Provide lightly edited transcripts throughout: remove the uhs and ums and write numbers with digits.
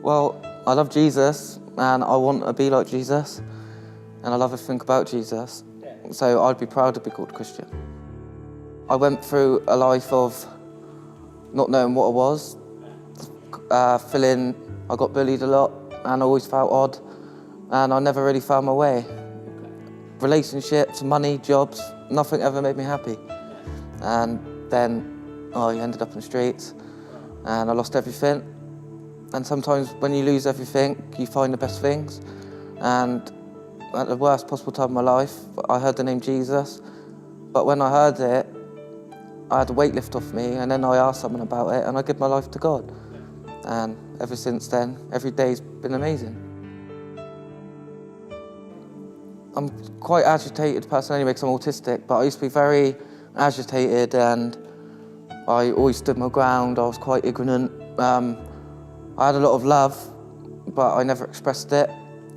Well, I love Jesus and I want to be like Jesus and I love everything about Jesus. So I'd be proud to be called Christian. I went through a life of not knowing what I was, I got bullied a lot and I always felt odd and I never really found my way. Relationships, money, jobs, nothing ever made me happy. And then I ended up in the streets and I lost everything. And sometimes when you lose everything, you find the best things. And at the worst possible time of my life, I heard the name Jesus. But when I heard it, I had a weight lift off me, and then I asked someone about it, and I gave my life to God. And ever since then, every day's been amazing. I'm quite an agitated person anyway because I'm autistic, but I used to be very agitated and I always stood my ground. I was quite ignorant. I had a lot of love, but I never expressed it.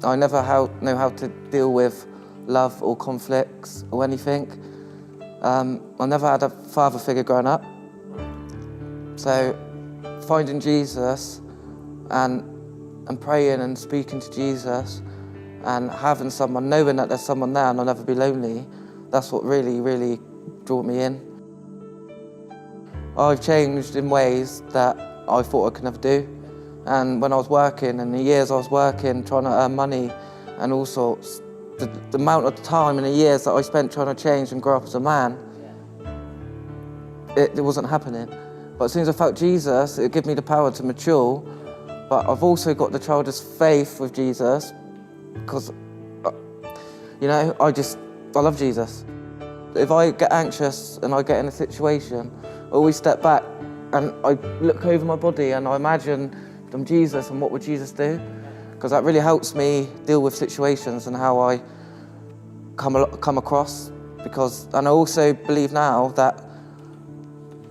I never know how to deal with love or conflicts or anything. I never had a father figure growing up. So finding Jesus and praying and speaking to Jesus and having someone, knowing that there's someone there and I'll never be lonely, that's what really, really drew me in. I've changed in ways that I thought I could never do. And when I was working, and the years I was working, trying to earn money and all sorts, the amount of time and the years that I spent trying to change and grow up as a man, it wasn't happening. But as soon as I felt Jesus, it gave me the power to mature. But I've also got the childish faith with Jesus because, you know, I love Jesus. If I get anxious and I get in a situation, I always step back and I look over my body and I imagine I'm Jesus and what would Jesus do? Because that really helps me deal with situations and how I come across. And I also believe now that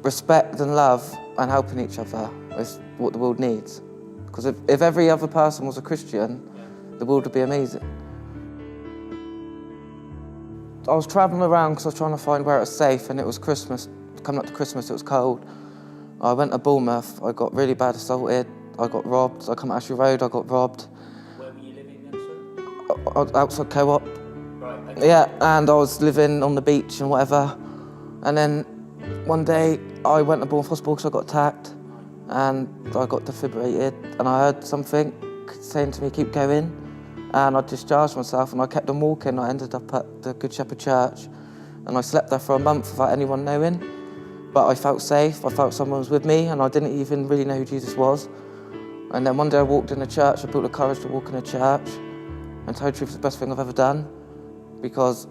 respect and love and helping each other is what the world needs. Because if every other person was a Christian, the world would be amazing. I was travelling around because I was trying to find where it was safe, and it was Christmas. Coming up to Christmas, it was cold. I went to Bournemouth, I got really bad assaulted, I got robbed. I come out Ashley Road, I got robbed. Where were you living then, sir? Outside Co-op. Right, okay. Yeah, and I was living on the beach and whatever. And then one day I went to Bournemouth Hospital because I got attacked and I got defibrillated and I heard something saying to me, keep going. And I discharged myself and I kept on walking. I ended up at the Good Shepherd Church and I slept there for a month without anyone knowing. But I felt safe, I felt someone was with me and I didn't even really know who Jesus was. And then one day I walked in the church, I built the courage to walk in a church, and to tell you the truth, it's the best thing I've ever done, because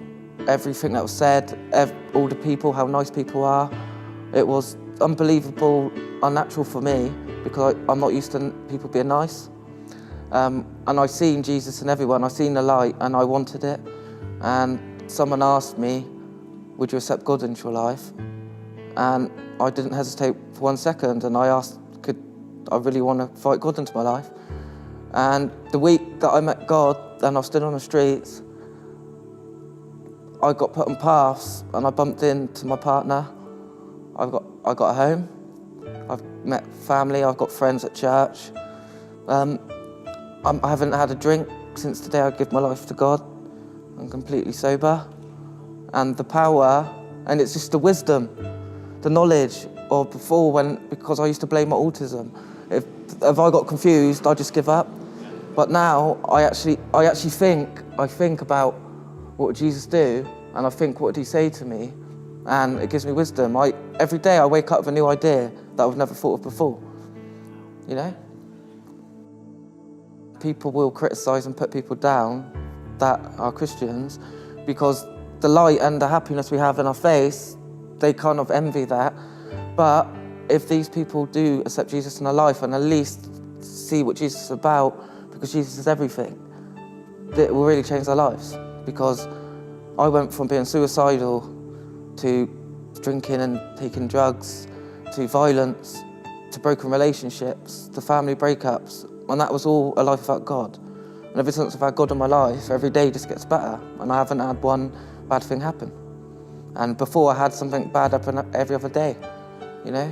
everything that was said, all the people, how nice people are, it was unbelievable, unnatural for me, because I'm not used to people being nice. And I've seen Jesus in everyone, I've seen the light, and I wanted it. And someone asked me, would you accept God into your life? And I didn't hesitate for 1 second, and I asked, I really want to invite God into my life. And the week that I met God and I stood on the streets, I got put on paths and I bumped into my partner. I got a home. I've met family, I've got friends at church. I haven't had a drink since the day I gave my life to God. I'm completely sober. And the power, and it's just the wisdom, the knowledge of before because I used to blame my autism. If I got confused, I'd just give up. But now I actually think about what would Jesus do, and I think what would he say to me, and it gives me wisdom. Every day I wake up with a new idea that I've never thought of before, you know? People will criticise and put people down that are Christians because the light and the happiness we have in our face, they kind of envy that. But if these people do accept Jesus in their life and at least see what Jesus is about, because Jesus is everything, it will really change their lives. Because I went from being suicidal to drinking and taking drugs, to violence, to broken relationships, to family breakups, and that was all a life without God. And ever since I've had God in my life, every day just gets better, and I haven't had one bad thing happen. And before I had something bad happen every other day, you know?